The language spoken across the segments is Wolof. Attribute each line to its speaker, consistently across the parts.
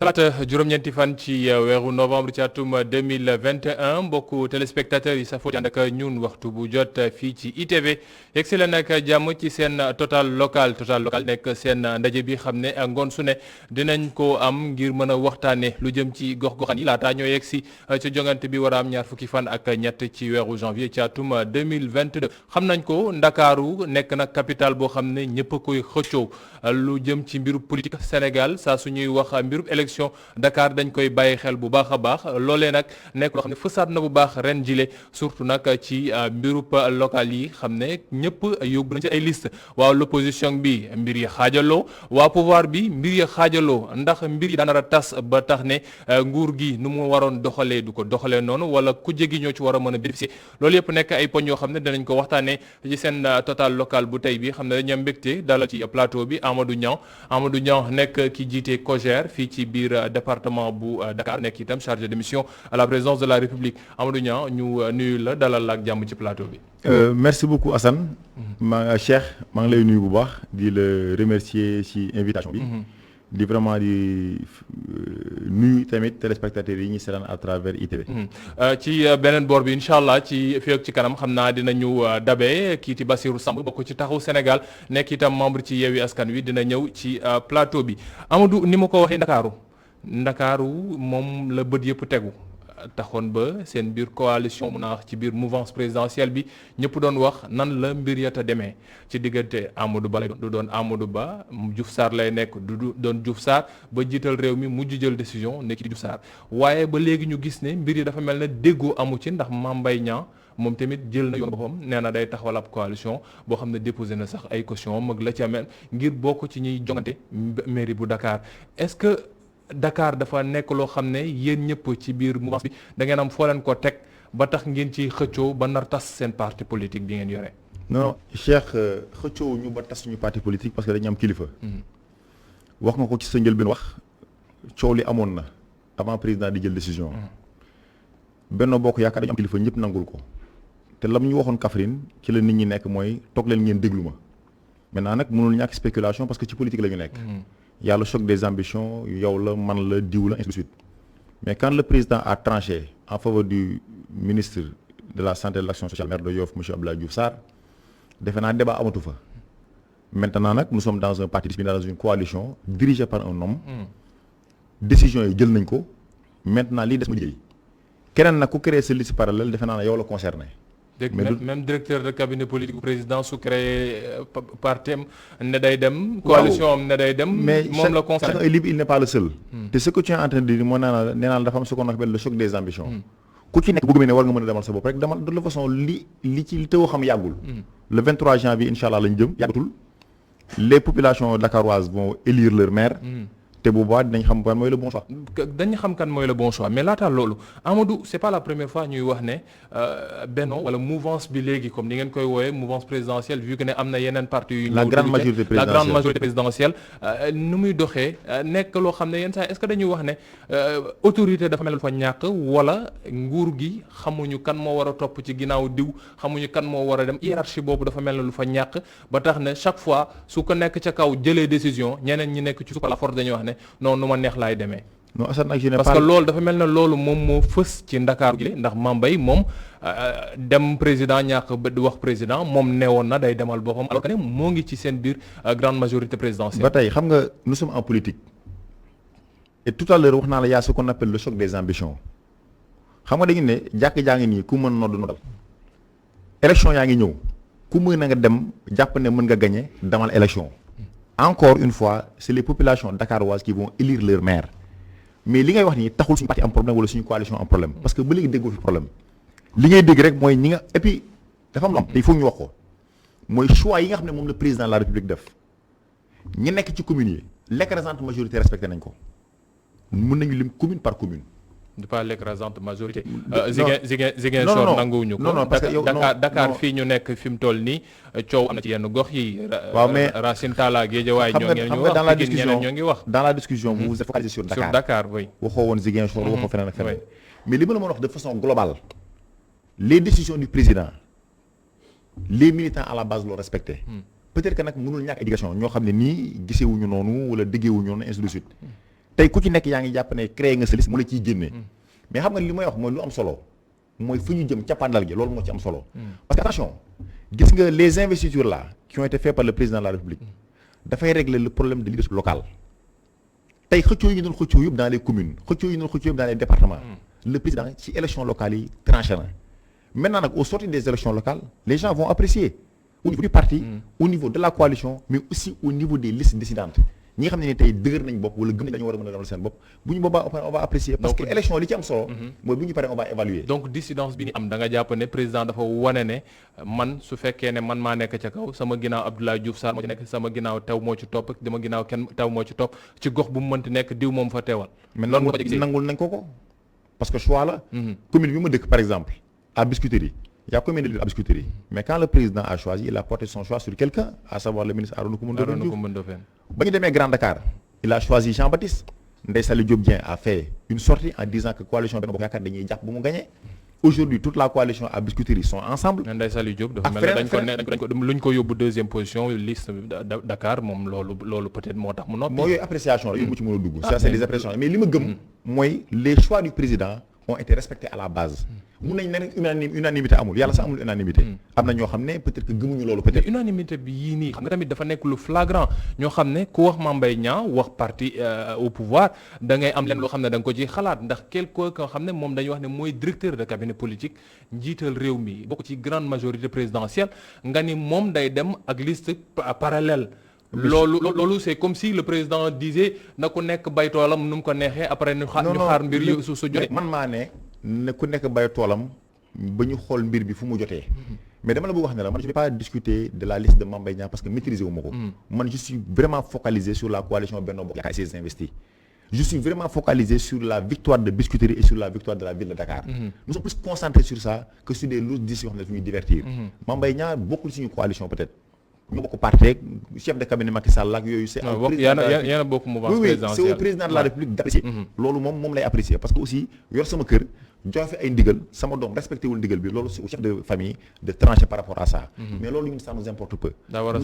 Speaker 1: talaata juróom-ñeenti fan ci weeru novembre ci atum 2021 mbokku téléspectateurs yi safoo ci ànd ak ñun waxtu bu jot fii ci ITV yegsi leen nag jàmm ci seen total local nekk seen ndaje bi xam ne ngoon su ne dinañ ko am ngir mën a waxtaane lu jëm ci gox-goxaan yi laataa ñoo yegsi ci jongante bi war a am ñaar fukki fan ak ñett ci weeru janvier ci atum 2022 xam nañ ko Ndakaaru nekk nag capitale boo xam ne ñëpp a koy xëccoo lu jëm ci mbiru politique Sénégal saa suñuy wax mbirub élection Dakar dañ koy bàyyi xel bu baax a baax loolee nag nekk loo xam ne fësaat na bu baax ren jile surtout nag ci mbirub local yi xam ne ñëpp yóbbu nañ ci ay liste waaw l'opposition bi mbir yi xaajaloo waa pouvoir bi mbir yi xaajaloo ndax mbir yi daanara tas ba tax ne nguur gi nu mu waroon doxalee du ko doxalee noonu wala ku jegi ñoo ci war a mën a bénéficier loolu yëpp nekk ay poñ yoo xam ne danañ ko waxtaanee ci seen total local bu tey bi xam ne dañu am mbégte dalal ci plateau bi Amadou Niang nekk ki jiite COJER fii ci biir département bu Dakar nekk itam chargé de mission à la présidence de la République Amadou Niang ñu nuyu la dalal la ak jàmm ci plateau bi.
Speaker 2: Merci beaucoup Assane. Cheikh maa ngi lay nuyu bu baax di la remercier ci invitation bi. di vraiment di nuyu tamit téléspectateurs yi ñu seetaan à travers ITV.
Speaker 1: ci beneen boor bi incha allah ci fii ak ci kanam xam naa dinañu dabe kii ci Bassirou Samb bokk ci taxawu Sénégal nekk itam membre ci Yewwi Askan Wi dina ñëw ci plateau bi Amadou ni ma ko waxee Ndakaaru moom la bët yëpp tegu. taxoon ba seen biir coalition mun naa wax ci biir mouvance présidentielle bi ñëpp doon wax nan la mbir ya ta demee ci diggante Amadou Ba du doon Amadou Ba Diouf Sarr lay nekk du doon Diouf Sarr ba jiital réew mi mujj jël décision nekk ci Diouf Sarr waaye ba léegi ñu gis ne mbir yi dafa mel ne déggoo amu ci ndax Mame Mbaye Niang moom tamit jël na yoon boppam nee na day taxawal ab coalition boo xam ne déposé na sax ay caution mag la ca mel ngir bokk ci ñuy jongante mairie bu Dakar est-ce que Dakar dafa nekk loo xam ne yéen ñëpp ci biir mouvance bi da ngeen am foo leen ko teg ba tax ngeen ci xëccoo ba nar tas seen parti politique bi ngeen yore.
Speaker 2: non Cheikh xëccoo ñu ba tas suñu parti politique parce que dañu am kilifa. wax nga ko ci sa njëlbeen wax coow li amoon na avant président di jël décision. Benno Bokk Yaakaar dañu am kilifa ñëpp nangul ko te lam ñu waxoon Kaffrine ci la nit ñi nekk mooy toog leen ngeen déglu ma maintenant nag mënul ñàkk spéculation parce que ci politique la ñu nekk. Il y a le choc des ambitions, yow la man la diw la ainsi de suite. Mais quand le président a tranché en faveur du ministre de la santé et de l'action sociale, maire de Yoff, monsieur Abdoulaye Diouf Sarr, defe naa débat amatu fa. Maintenant nag nous sommes dans un parti discipliné dans une coalition dirigée par un homme. Décision yi jël nañ ko maintenant lii des ma liggéey keneen nag ku créé sa liste parallèle defe naa ne yow la concerné.
Speaker 1: même directeur de cabinet politique président su créé partem ne day dem. coalition am ne day dem. moom la concerné
Speaker 2: chacun est libre, il n'est pas le seul. te ce que tu es en train de dire moo nee naa la dafa am ce qu'on appelle le choc des ambitions. ku ci nekk bu gëmee ne war nga mën a demal sa bopp rek demal de toute façon li ci tëw xam yàggul. le 23 janvier incha allah lañ jëm yàggatul. les populations dakaroises vont élire leur maire. te bu boobaa dinañ xam kan mooy le bon choix.
Speaker 1: dañu xam kan mooy le bon choix mais laata loolu Amadou c'est pas la première fois ñuy wax ne Benno wala mouvance bi léegi comme ni ngeen koy wooyee mouvance présidentielle vu que ne am na yeneen parti yu
Speaker 2: la grande majorité
Speaker 1: présidentielle nu muy doxee nekk loo xam ne yenn saa est-ce que dañuy wax ne autorité dafa mel lu fa ñàkk wala nguur gi xamuñu kan moo war a topp ci ginnaaw diw xamuñu kan moo war a dem hiérarchie boobu dafa mel ne lu fa ñàkk ba tax ne chaque fois su ko nekk ca kaw jëlee décision ñeneen ñi nekk ci suuf la force dañuy wax ne non nu ma neex laay demee.
Speaker 2: non Assane ak je ne
Speaker 1: parce que loolu dafa mel ne loolu moom moo fës ci Ndakaaru gi ndax Mame Mbaye moom dem président ñàkk ba di wax président moom neewoon na day demal boppam alors que ne moo ngi ci seen biir grande majorité présidentielle.
Speaker 2: ba tey xam nga nous sommes en politique et tout à l'heure wax naa la yaa ce qu'on appelle le choc des ambitions xam nga dañu ne jàkk jaa ngi nii ku mën nodd noddal élection yaa ngi ñëw ku mën na nga dem jàpp ne mën nga gagner demal élection. Encore une fois c'est les populations dakaroises qui vont élire leur maire mais li ngay wax nii taxul suñu parti am problème wala suñu coalition am problème parce que ba léegi déggoo fi problème li ngay dégg rek mooy ñi nga et puis dafa am lu am il faut ñu wax ko mooy choix yi nga xam ne moom le président de la république def ñi nekk ci communes yi l'écrasante majorité respecté nañ ko mën nañu lim commune par commune.
Speaker 1: pas l'écrasante majorité. Ziguinchor nanguwuñu ko.
Speaker 2: non parce que yow
Speaker 1: Dakar fii ñu nekk fi mu toll nii coow am na ci yenn gox yi.
Speaker 2: waaw mais
Speaker 1: Racine Talla Guédiawaye ñoo ngi wax
Speaker 2: dans la discussion vous vous êtes focalisé sur Dakar.
Speaker 1: sur Dakar oui.
Speaker 2: waxoo woon Ziguinchor waxoo feneen ak feneen. mais li ma la mën a wax de façon globale les décisions du président les militants à la base l'ont respecté. peut-être que nag mënul ñàkk éducation ñoo xam ne nii gisewuñu noonu wala déggewuñu noonu ainsi de suite tey ku ci nekk yaa ngi jàpp ne créé nga sa liste mu la ciy génnee mais xam nga li may wax mooy lu am solo mooy fu ñu jëm cappaandal gi loolu moo ci am solo parce que attention gis nga les investitures là qui ont été faites par le président de la République dafay régler le problème de leadership local tey xëccoo yi ñu doon xëccoo yëpp dans les communes xëccoo yi ñu doon xëccoo yëpp dans les départements le président ci élection locale yi tranché na maintenant nag au sortir des élections locales les gens vont apprécier au niveau du parti au niveau de la coalition mais aussi au niveau des listes décidantes ñi nga xam ne ni tey dëgër nañ bopp wala gëm nañ dañu war a mën a demal seen bopp bu ñu boobaa on va apprécier parce que élection li ci am solo mooy bu ñu paree on va évaluer
Speaker 1: donc dissidence bi ni am da nga jàpp ne président dafa wane ne man su fekkee ne man maa nekk ca kaw sama ginnaaw Abdoulaye Diouf Sarr moo ci nekk sama ginnaaw taw moo ci topp dama ginnaaw kenn taw moo ci topp ci gox bu mu mënti nekk diw moom fa teewal
Speaker 2: mais nangul nañ ko parce que choix la commune bi ma dëkk par exemple à Biscuiterie il y a combien de leaders à Biscuiterie mais quand le président a choisi il a porté son choix sur quelqu'un à savoir le ministre Arouna Coumba Ndoffène ba ñu demee Grand Dakar il a choisi Jean-Baptiste Ndeye Saly Diop Dieng a fait une sortie en disant que coalition Benno Bokk Yaakaar dañuy jàpp bu mu gagné aujourd'hui toute la coalition à Biscuiterie sont ensemble.
Speaker 1: Ndeye Saly Diop dafa mel ne dañ ko luñ ko yóbbu deuxième position liste Dakar moom loolu peut-être moo tax mu noppi.
Speaker 2: moo yooyu appréciation la yóbbu ci mën a dugg. ça c'est des appréciations mais li ma gëm mooy les choix du président ont été respectés à la base. mun nañ ne unanimité amul yàlla sax amul unanimité am na ñoo xam ne peut-être que gëmuñu loolu peut-être.
Speaker 1: unanimité bi yii nii xam nga tamit dafa nekk lu flagrant ñoo xam ne ku wax Mame Mbaye Niang wax parti au pouvoir da ngay am leen loo xam ne da nga ko ci xalaat ndax quelque koo xam ne moom dañuy wax ne mooy directeur de cabinet politique njiital réew mi bokk ci grande majorité présidentielle nga ni moom day dem ak liste parallèle. loolu c'est comme si le président disait na ku nekk bay toolam nu mu ko neexee après ñu xaar mbir yi su jotee.
Speaker 2: man maa ne ku nekk bay toolam ba ñu xool mbir bi fu mu jotee. mais dama la bëgg wax ne la man je vais pas discuter de la liste de Mame Mbaye Niang parce que maîtriser wu ma ko. man je suis vraiment focalisé sur la coalition Benno Bokk Yaakaar et ses investis. Je suis vraiment focalisé sur la victoire de Biscuiterie et sur la victoire de la ville de Dakar. Nous sommes plus concentrés sur ça que sur des lourdes décisions yoo xam ne dañuy divertir. Mame Mbaye Niang bokkul suñu coalition peut-être. ñoo bokk parti chef de cabinet Macky Sall ak yooyu c'est
Speaker 1: yéen a bokk mouvance présidentielle
Speaker 2: c'est au président de la République d'apprécier loolu moom lay apprécier parce que aussi yor sama kër joxe fi ay ndigal sama doom respecté wul ndigal bi loolu c'est au chef de famille de trancher par rapport à ça mais loolu ñun ça nous importe peu
Speaker 1: daa war a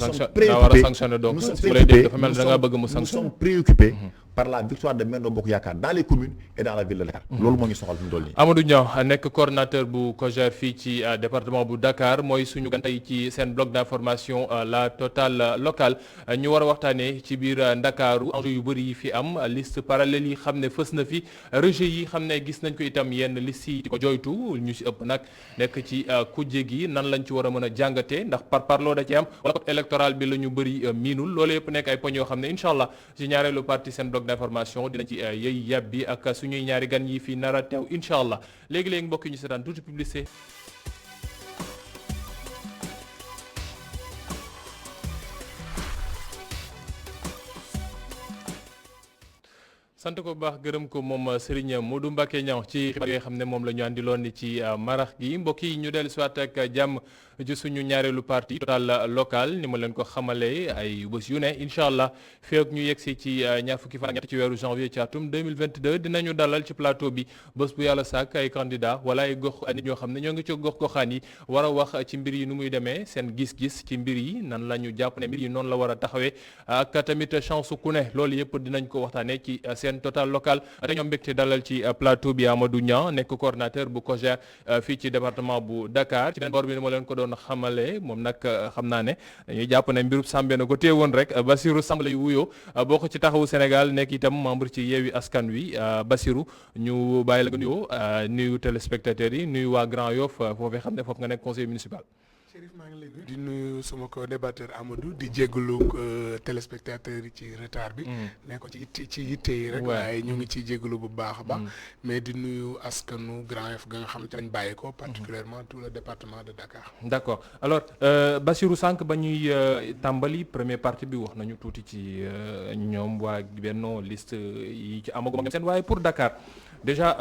Speaker 1: sanctionner donc su lay dégg dafa mel da nga bëgg mu sanctionner
Speaker 2: nous sommes préoccupés par la victoire de Benno Bokk Yaakaar dans les communes et dans la ville de Dakar loolu moo ñu soxal fi mu toll nii
Speaker 1: Amadou Niang nekk coordinateur bu COJER fii ci département bu Dakar mooy suñu gan tey ci seen bloc d'information la totale locale ñu war a waxtaanee ci biir Ndakaaru enjeu yu bëri yi fi am liste parallèle yi xam ne fës na fi rejet yi xam ne gis nañ ko itam yenn liste yi di ko joytu ñu si ëpp nag nekk ci kujje gi nan lañ ci war a mën a jàngatee ndax parloo da ci am wala code électoral bi la ñu bëri miinul loolu yëpp nekk ay poñ yoo xam ne incha allah ci ñaareelu partie seen bloc d'information dina ci yey yàbbi ak suñuy ñaari gan yi fi nar a teew incha allah léegi-léegi mbokk yi ñu seetaan tuuti publicité. sant ko bu baax gërëm ko moom Serigne Modou Mbacké Niang ci xibaar yoo xam ne moom la ñu àndiloon ci marax gi mbokk yi ñu dellu si waat ak jàmm ci suñu ñaareelu parti total local ni ma leen ko xamalee ay bés yu ne incha allah feek ñu yegsi ci ñaar fukki fan ak ñett ci weeru janvier ci atum 2022 dinañu dalal ci plateau bi bés bu yàlla sàkk ay candidat wala ay gox nit ñoo xam ne ñoo ngi ci gox-goxaan yi war a wax ci mbir yi nu muy demee seen gis-gis ci mbir yi nan la ñu jàpp ne mbir yi noonu la war a taxawee ak tamit chance ku ne loolu yëpp dinañ ko waxtaanee ci seen total local te ñoom mbégte dalal ci plateau bi Amadou Niang nekk coordinateur bu COJER fii ci département bu Dakar ci benn boor bi ni ma leen ko doon xamale moom nag xam naa ne dañuy jàpp ne mbirub Sambé na ko téye woon rek Bassirou Samb lay wuyoo bokk ci taxawu Sénégal nekk itam membre ci Yewwi Askan Wi Bassirou ñu bàyyi la nga nuyoo nuyu téléspectateurs yi nuyu waa Grand Yoff foofee xam ne foofu nga nekk conseil municipal.
Speaker 3: Chérif maa ngi lay nuyu di nuyu sama co-débatteur Amadou di jégalu téléspectateurs yi ci retard bi. ne ko ci yitte yi rek. waaye ñu ngi ciy jégalu bu baax a baax. mais di nuyu askanu Grand Yoff ga nga xam ne lañ bàyyi ko. particulièrement tout le département de Dakar.
Speaker 1: d'accord alors Bassirou sànq ba ñuy tàmbali première partie bi wax nañu tuuti ci ñoom waa Benno liste yi ci amagum seen waaye pour Dakar. déjà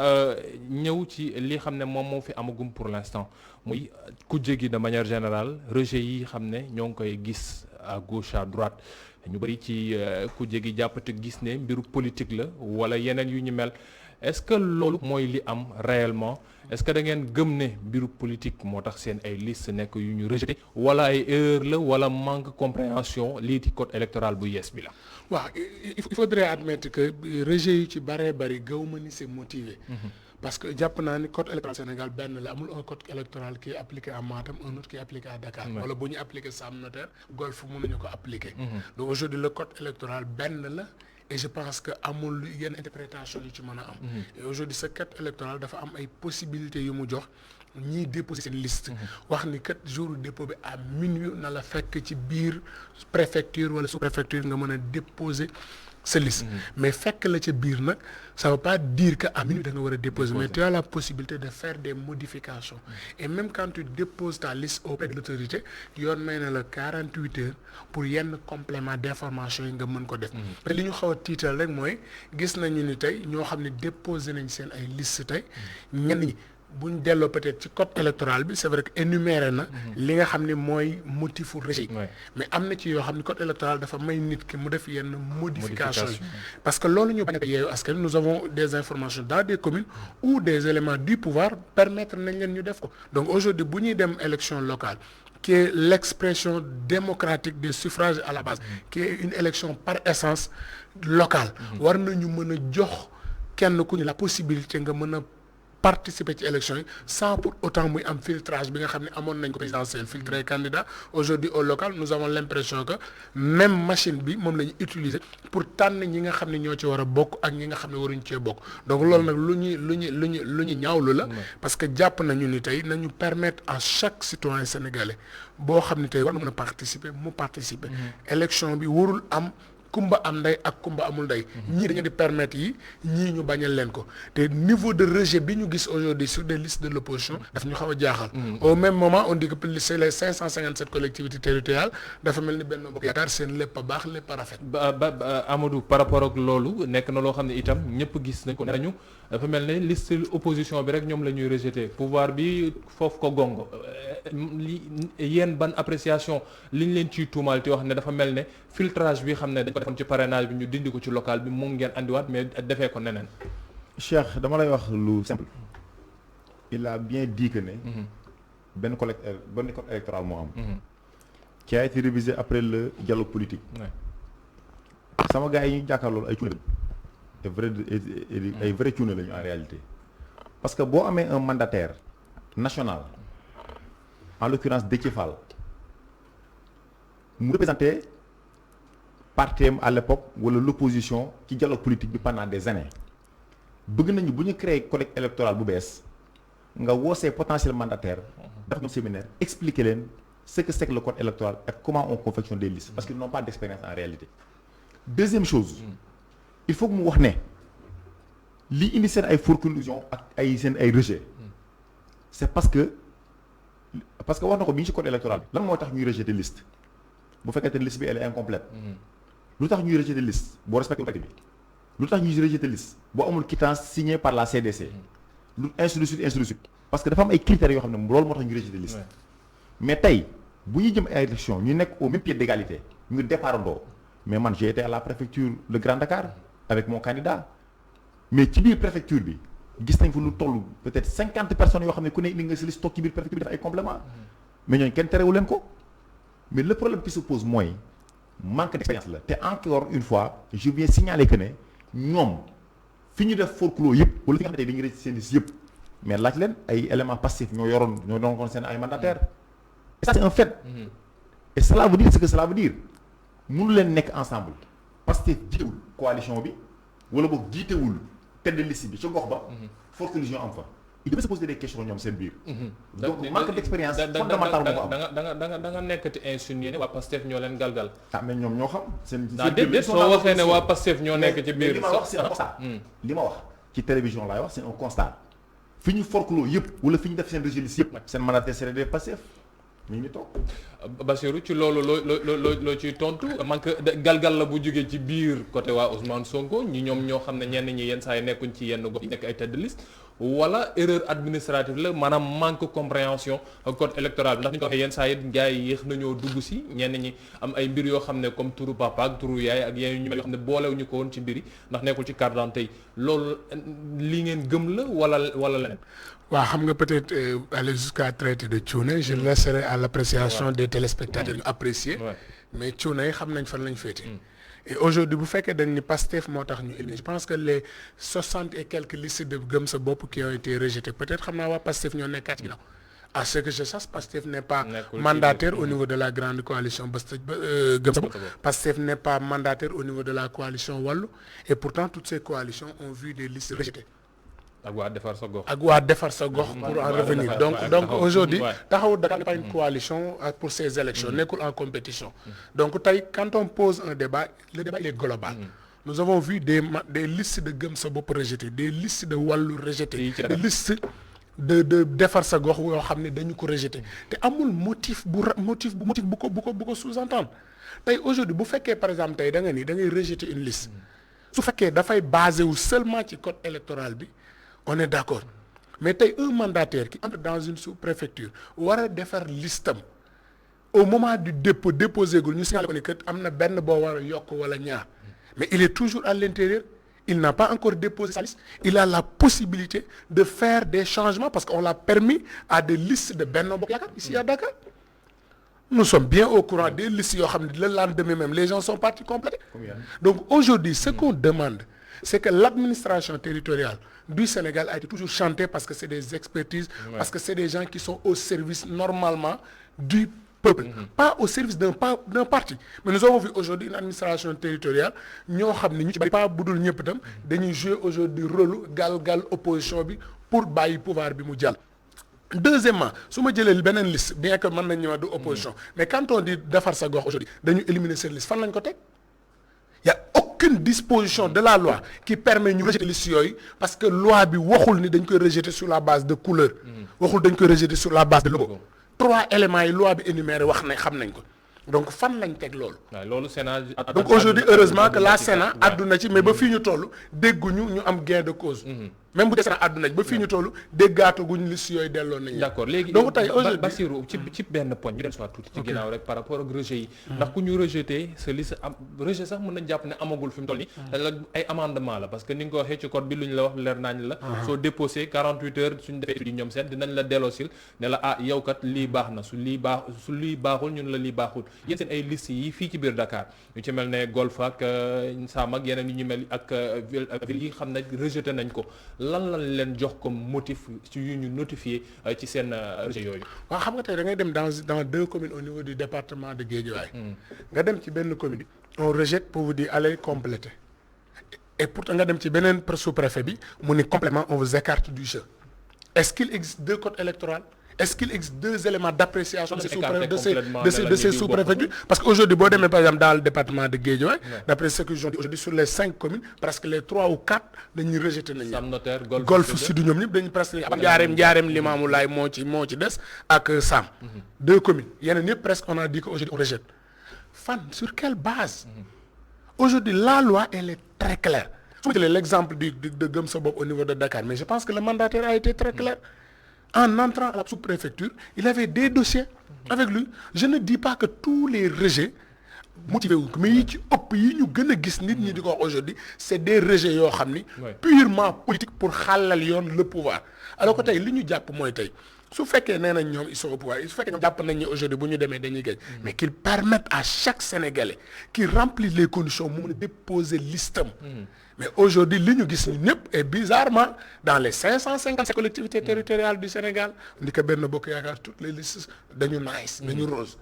Speaker 1: ñëw ci li xam ne moom moo fi amagum pour l'instant muy kujje gi de manière générale rejet yi xam ne ñoo ngi koy gis à gauche à droite ñu bëri ci kujje gi jàppate gis ne mbiru politique la wala yeneen yu ñu mel est-ce que loolu mooy li am réellement est-ce que da ngeen gëm ne mbiru politique moo tax seen ay liste nekk yu ñu rejeté wala ay erreur la wala manque compréhension lii ci code électoral bu yees bi la.
Speaker 3: waaw il faudrait admettre que rejet yu ci bëree bëri gaw ma ni c'est motivé. parce que jàpp naa ni code électoral Sénégal benn la amul un code électoral qui est appliqué à Matam un autre qui est appliqué à Dakar. wala bu ñu appliqué Sam Notaire Golf mënuñu ko appliqué. donc aujourd'hui le code électoral benn la. et je pense que amul yenn interprétation yu ci mën a am. et aujourd'hui ce code électoral dafa am ay possibilités yu mu jox ñiy déposer seen liste. wax ni kat jour dépôt bi à minuit na la fekk ci biir préfecture wala sous-préfecture nga mën a déposer sa liste. mais fekk la ca biir nag ça veut pas dire que à minuit da nga war a déposer mais tu as la possibilité de faire des modifications. et même quand tu déposes ta liste auprès de l'autorité yoon may na la 48 heures pour yenn complément d'information yi nga mën ko def. te li ñu xaw a tiital rek mooy gis nañu ni tey ñoo xam ne déposé nañ seen ay liste tey ñenn ñi buñ delloo peut-être ci code électoral bi c'est vrai que énuméré na li nga xam ne mooy motifu rejet mais am na ci yoo xam ne code électoral dafa may nit ki mu def yenn modification yi parce que loolu ñu bañ a yeewu askan nous avons des informations dans des communes où des éléments du pouvoir permettre nañ leen ñu def ko donc aujourd'hui bu ñuy dem élection locale qui est l'expression démocratique des suffrages à la base qui est une élection par essence locale war nañu mën a jox kenn ku ñu la possibilité nga mën a participer ci élection yi sans pour autant muy am filtrage bi nga xam ne amoon nañ ko présidentiel filtrer candidat aujourd'hui au local nous avons l'impression que même machine bi moom la ñu utiliser pour tànn ñi nga xam ne ñoo ci war a bokk ak ñi nga xam ne waruñ cee bokk donc loolu nag lu ñu ñaawlu la parce que jàpp nañu ni tey nañu permettre à chaque citoyen sénégalais boo xam ne tey war na mën a participer mu participer élection bi warul am kumba am ndey ak kumba amul ndey ñii dañu di permettre yi ñii ñu bañal leen ko te niveau de rejet bi ñu gis aujourd'hui sur des listes de l'opposition daf ñu xaw a jaaxal au même moment on dit que c'est les 557 collectivités territoriales dafa mel ni benn bokk yaakaar seen lépp a baax lépp a rafet
Speaker 1: Amadou par rapport ak loolu nekk na loo xam ne itam ñëpp gis nañ ko ne nañu dafa mel ne liste opposition bi rek ñoom la ñuy rejeter pouvoir bi foofu ko gongo li yéen ban appréciation liñ leen ciy tuumaal te wax ne dafa mel ne filtrage bi xam ne dañ ko defoon ci parrainage bi ñu dindi ko ci local bi mu ngeen andiwaat mais defee ko neneen.
Speaker 2: Cheikh dama lay wax lu simple. il a bien dit que ne. benn code électoral moo am. qui a été révisé après le dialogue politique. sama gars yi ñu jàkkaarloo ay cuune lañu. ay vrai cuune lañu en réalité. parce que boo amee un mandataire national en l'occurrence Déthié Fall mu représenté parti à l'époque wala l'opposition ci dialogue politique bi pendant des années bëgg nañu bu ñu créer collecte électorale bu bees nga woo ces potentiels mandataires def ñu séminaire expliquer leen ce que c'est que le code électoral et comment on confectionne des listes parce qu'ils n'ont pas d'expérience en réalité. Deuxième chose il faut que mu wax ne li indi seen ay forclusion ak ay seen ay rejet c'est parce que wax na ko bi ñu ci code électoral bi lan moo tax ñuy rejeter liste bu fekkee ne liste bi elle est incomplète lu tax ñuy rejeter liste boo respecté bi lu tax ñuy rejeter liste boo amul quittance signée par la CDC lu ainsi de suite parce que dafa am ay critères yoo xam ne loolu moo tax ñuy rejeter liste mais tey bu ñuy jëm ay élection ñu nekk au même pied d'égalité ñu départandoo mais man j'ai été à la préfecture de Grand Dakar avec mon candidat mais ci biir préfecture bi gis nañ fa lu toll peut-être 50 personnes yoo xam ne ku ne indi nga si liste toog ci biir préfecture bi def ay complément mais ñooñu kenn terewu leen ko mais le problème qui se pose mooy manque d'expérience la te encore une fois je viens signaler que ne ñoom fi ñu def forclos yëpp wala fi nga xam ne dañuy rëcc seen liste yëpp mais laaj leen ay éléments passifs ñoo doon kon seen ay mandataires et ça c'est un fait et cela veut dire ce que cela veut dire mënu leen nekk ensemble parce que jiitewul coalition bi wala boog jiitewul tête de liste bi ca gox ba forclusion am fa il devait se poser des questions ñoom seen biir donc manque d'expérience fondamental bu am
Speaker 1: da nga nekkati insinué ne waa Pastef ñoo leen galgal
Speaker 2: mais ñoom ñoo xam seen
Speaker 1: déedéet soo waxee ne waa Pastef ñoo nekk ci biir
Speaker 2: li ma wax c'est un constat li ma wax ci télévision laay wax c'est un constat fi ñu forclos yëpp wala fi ñu def seen registre yëpp seen mandataire c'est des Pastef mi ngi toog
Speaker 1: Bassirou ci loolu loo ciy tontu manque galgal la bu jógee ci biir côté waa Ousmane Sonko ñi ñoom ñoo xam ne ñenn ñi yenn saa yi nekkuñ ci yenn gox yi nekk ay tête de liste wala erreur administrative la maanaam manque compréhension code électoral bi ndax ni ko waxee yenn saa yi gars yi yéex nañoo dugg si ñenn ñi am ay mbir yoo xam ne comme turu papa ak turu yaay ak yeneen ñu mel yoo xam ne boolewuñu ko woon ci mbir yi ndax nekkul ci carte d'identité yi loolu li ngeen gëm la wala leneen.
Speaker 3: waaw xam nga peut-être aller jusqu'à traiter de cuune je laisserai à l'appréciation des téléspectateurs ñu apprécier mais cuune yi xam nañ fan lañ féete. Et aujourd'hui bu fekkee dañ ni Pastef moo tax ñu éliminer je pense que les 60 et quelques listes de Gëm Sa Bopp qui ont été rejetées peut-être xam naa waa Pastef ñoo nekkaat ci ginnaaw à ce que je sache Pastef n'est pas mandataire au niveau de la grande coalition Gëm Sa Bopp. Pastef n'est pas mandataire au niveau de la coalition Wallu et pourtant toutes ces coalitions ont vu des listes rejetées.
Speaker 1: ak waa defar sa gox.
Speaker 3: ak waa defar sa gox pour en revenir donc aujourd'hui Taxawu Dakar n'est pas une coalition pour ces élections nekkul en compétition donc tey quand on pose un débat le débat il est global nous avons vu des listes de Gëm Sa Bopp rejetées des listes de Wallu rejetées des listes de defar sa gox yoo xam ne dañu ko rejeté te amul motif bu ko sous-entendre tey aujourd'hui bu fekkee par exemple tey da nga ni da ngay rejeter une liste su fekkee dafay basé wu seulement ci code électoral bi on est d'accord mais tey un mandataire qui entre dans une sous-préfecture war a defar listam au moment du dépôt déposé gul ñu signalé ko ni que am na benn boo war a yokk wala ñaar mais il est toujours à l'intérieur il n'a pas encore déposé sa liste il a la possibilité de faire des changements parce qu'on l'a permis à des listes de Benno Bokk Yaakaar ici à Dakar nous sommes bien au courant des listes yoo xam ne le lendemain même les gens sont partis compléter donc aujourd'hui ce qu'on demande c'est que l'administration territoriale du Sénégal a été toujours chantée parce que c'est des expertises, parce que c'est des gens qui sont au service normalement du peuple, pas au service d'un parti. Mais nous avons vu aujourd'hui une administration territoriale ñoo xam ne ñu ci bari pas budul ñëpp itam dañuy jouer aujourd'hui rôle gal opposition bi pour bàyyi pouvoir bi mu jàll. Deuxièmement su ma jëlee beneen liste bien que mën nañ ñëwaat du opposition mais quand on dit defar sa gox aujourd'hui dañu éliminer cette liste fan lañ ko teg y a aucune disposition de la loi qui permet ñu rejeter liste yooyu parce que loi bi waxul ni dañ koy rejeter sur la base de couleur waxul dañ koy rejeter sur la base de logo 3 éléments yi loi bi énuméré wax nañ xam nañ ko donc fan lañ teg loolu
Speaker 1: loolu Sénat
Speaker 3: donc aujourd'hui heureusement que la Sénat àdduna ci mais ba fii ñu toll dégguñu ñu am gain de cause même bu dee Sénat àdduna ci ba fii ñu toll déggaataguñ liste yooyu delloo nañu
Speaker 1: d'accord léegi
Speaker 3: donc tey aujourd'hui
Speaker 1: Bassirou ci benn poñ ñu dem soit tuuti ci ginnaaw rek par rapport ak rejet yi ndax ku ñu rejeté sa liste am rejet sax mën nañ jàpp ne amagul fi mu toll nii ay amendement la parce que ni nga ko waxee ci code bi lu ñu la wax leer nañ la soo déposé 48 heures suñu defee étude yi ñoom seen dinañ la delloosil ne la yow kat lii baax na su lii baaxul ñun la lii baaxul yéen seen ay liste yi fii ci biir Dakar ñu ci mel ne Golf ak Sam ak yeneen yi ñu mel ak ville yi xam ne rejeté nañ ko lan lañ leen jox comme motif ci yu ñu notifié ci seen rejet yooyu.
Speaker 3: waaw xam nga tey da ngay dem dans 2 communes au niveau du département de Guédiawaye. nga dem ci benn commune on rejette pour vous dire allez compléter et pourtant nga dem ci beneen sous-préfet bi mu ni complément on vous écarte du jeu est-ce qu'il existe 2 codes électoraux est-ce qu'il existe 2 éléments d'appréciation de ces sous-préfectures parce que aujourd'hui boo demee par exemple dans le département de Guédiawaye d'après ce que je dis aujourd'hui sur les 5 communes presque les 3 ou 4 dañuy rejeté nañu
Speaker 1: Sam Notaire
Speaker 3: Golf Sud ñoom ñëpp dañuy presque njaareem Limamoulaye moo ci des ak Sam 2 communes yeneen yëpp presque on a dit que aujourd'hui on rejette fan sur quelle base aujourd'hui la loi elle est très claire su ma jëlee l'exemple de Gëm Sa Bopp au niveau de Dakar mais je pense que le mandataire a été très clair en entrant à la sous-préfecture il avait des dossiers avec lui je ne dis pas que tous les rejets motivés wu mais yi ci ëpp yi ñu gën a gis nit ñi di ko wax aujourd'hui c'est des rejets yoo xam ni purement politique pour xàllal yoon le pouvoir alors que tey li ñu jàpp mooy tey su fekkee nee nañ ñoom ils sont au pouvoir su fekkee ñoom jàpp nañ ni aujourd'hui bu ñu demee dañuy gañ mais qu'ils permettent à chaque Sénégalais qui remplit les conditions mu mën a déposer listam mais aujourd'hui li ñu gis ñu ñëpp et bizarrement dans les 557 collectivités territoriales du Sénégal ndi ko Benno Bokk Yaakaar toutes les listes dañu nice dañu rose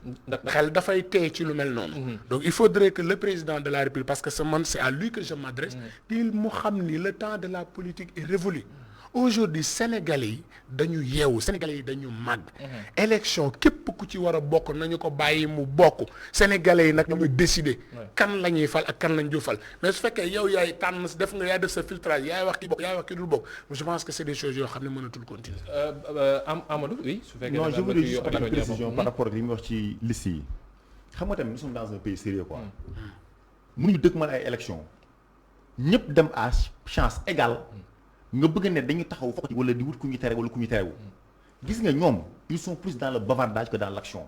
Speaker 3: xel dafay tey ci lu mel noonu donc il faudrait que le président de la République parce que c'est à lui que je m'adresse qu'il mu xam ni le temps de la politique est révolu aujourd'hui Sénégalais yi dañu yeewu Sénégalais yi dañu màgg élection képp ku ci war a bokk nañu ko bàyyi mu bokk Sénégalais yi nag ñooy décider kan la ñuy fal ak kan lañ du fal mais su fekkee yow yaay tànn yaay def sa filtrage yaay wax ki bokk yaay wax ki dul bokk je pense que c'est des choses yoo xam ne mënatul continuer.
Speaker 1: Amadou oui su fekkee
Speaker 2: non je voulais juste apporter une précision par rapport ak li mu wax ci liste yi xam nga tamit nous sommes dans un pays sérieux quoi mënuñu dëkk man ay élection ñëpp dem à chance égale nga bëgg ne dañu taxaw fokk wala di wut ku ñu tere wala ku ñu terewu gis nga ñoom ils sont plus dans le bavardage que dans l'action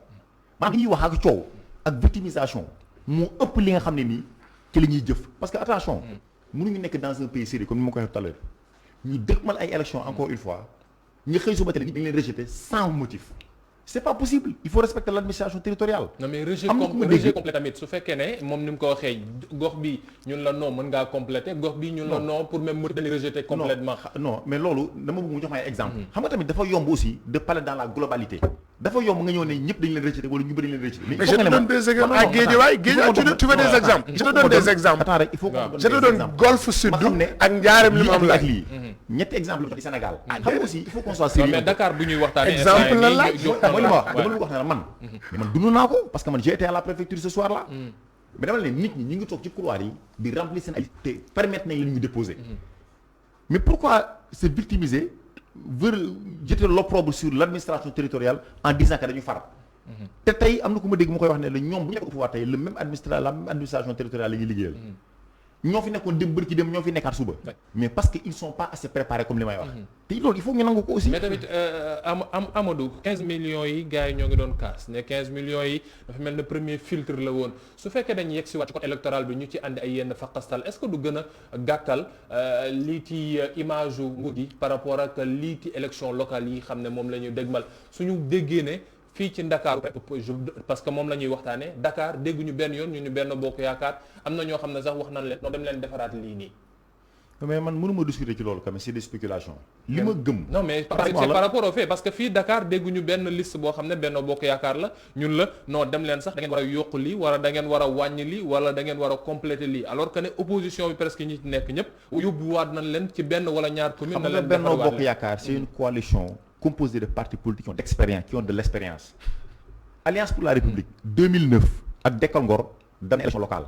Speaker 2: maanaam li ñuy wax ak coow ak victimisation moo ëpp li nga xam ne nii ci la ñuy jëf parce que attention mënuñu nekk dans un pays sérieux comme ni ma ko waxee tout à l'heure ñu dëkkmal ay élections encore une fois ñu xëy suba teel dañu leen rejeter sans motif c'est pas possible il faut respecter l'administration territoriale.
Speaker 1: non mais rejet complet tamit su fekkee ne moom ni mu ko waxee gox bi ñun la non mën ngaa compléter gox bi ñun la non pour même mën dañuy rejeter complètement.
Speaker 2: non mais loolu dama bëgg mu jox ma ay exemple xam nga tamit dafa yomb aussi de parler dans la globalité. dafa yomb nga ñëw ne ñëpp dañu leen rejeter wala ñu bëri dañu leen rejeter.
Speaker 3: mais je te donne des exemples à Guédiawaye tu veux des exemples. je te donne des exemples.
Speaker 2: attends rek il faut que
Speaker 3: je te donne Golf Sud ak Ndiarème Limamoulaye
Speaker 2: lii ñetti exemple la ci Sénégal. xam nga aussi il faut qu'on soit sérieux.
Speaker 1: mais Dakar bu ñuy waxtaanee.
Speaker 2: exemple la laaj mooy li ma wax dama la wax ne la man dund naa ko parce que man j'ai été à la préfecture ce soir là. mais dama ne nit ñi ñu ngi toog ci couloir yi di remplir seen ay te permettre nañ leen ñu déposer. mais pourquoi se victimiser veut jeter l'opprobre sur l'administration territoriale en disant que dañu far. te tey am na ku ma dégg mu koy wax ne la ñoom bu ñu nekk au pouvoir tey la même administration territoriale la ñuy liggéeyal. ñoo fi nekkoon dem bërki dem ñoo fi nekkaat suba. mais parce que ils sont pas assez préparés comme li may wax. te loolu il faut ñu nangu ko aussi.
Speaker 1: mais tamit Amadou 15 millions yi gars yi ñoo ngi doon kaas ne 15 millions yi dafa mel ne premier filtre la woon su fekkee dañuy yegg si waat ci code électoral bi ñu ci andi ay yenn faqastal est-ce que du gën a gàkkal lii ci image yu nguur gi par rapport ak lii ci élection locale yi xam ne moom la ñuy dégmal suñu déggee ne. fii ci Dakar parce que moom la ñuy waxtaanee Dakar dégguñu benn yoon ñu benn bokk yaakaar am na ñoo xam ne sax wax nañ leen non dem leen defaraat lii nii.
Speaker 2: mais man mënuma discuter ci loolu quand même c'est des spéculations. li ma gëm.
Speaker 1: non mais c'est par rapport au fait parce que fii Dakar dégguñu benn liste boo xam ne benn bokk yaakaar la ñun la non dem leen sax da ngeen war a yokk lii wala da ngeen war a wàññi lii wala da ngeen war a compléter lii alors que ne opposition bi presque ñi ci nekk ñëpp yóbbuwaat nañ leen ci benn wala ñaar commune. na leen
Speaker 2: benn bokk yaakaar c'est une coalition composé de partis politiques qui ont d'expérience qui ont de l'expérience. Alliance pour la République 2009 ak Dekkal Ngor dem na élection locale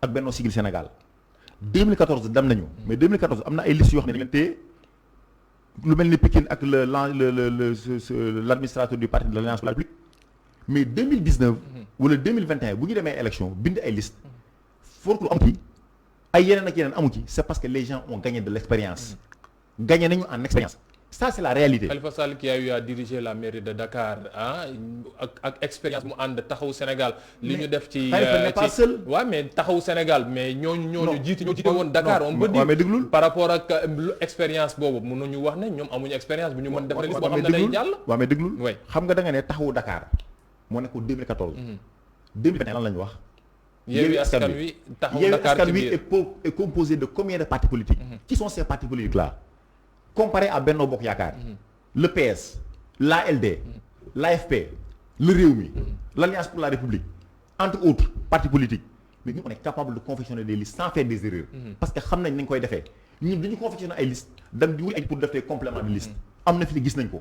Speaker 2: ak Benno Siggil Sénégal 2014 dem nañu mais 2014 am na ay listes yoo xam ne dañu leen téye lu mel ni Pikine ak l'administrateur du parti de l'Alliance pour la République mais 2019 wala 2021 bu ñu demee élection bind ay listes forclos amu ci ay yeneen ak yeneen amu ci c'est parce que les gens ont gagné de l'expérience gagné nañu en expérience. Ça c'est la réalité.
Speaker 1: Khalifa Sall qui a eu à diriger la mairie de Dakar ak expérience mu ànd taxawu Sénégal. li ñu def ci
Speaker 2: Khalifa n'est pas seul.
Speaker 1: waaw mais taxawu Sénégal mais ñooñu jiite woon Dakar. on peut dire
Speaker 2: mais déglul
Speaker 1: par rapport ak expérience boobu mënuñu wax ne ñoom amuñu expérience bu ñu mën def na liste boo xam ne day jàll.
Speaker 2: waaw mais déglul
Speaker 1: oui
Speaker 2: xam nga da nga ne taxawu Dakar moo nekk 2014. 2021 lan la ñu wax.
Speaker 1: Yewwi Askan Wi taxawu Dakar ci biir
Speaker 2: est composé de combien de partis politiques. Qui sont ces partis politiques là. Comparé à Benno Bokk Yaakaar, le PS, l'ALD, l'AFP, le Rewmi, l'Alliance pour la République, entre autres partis politiques, mais nous on est capable de confectionner des listes sans faire des erreurs. Parce que xam nañ nañ koy defee ñun dañu confectionner ay listes dem di wut ay pour def des compléments de liste. am na fi gis nañ ko.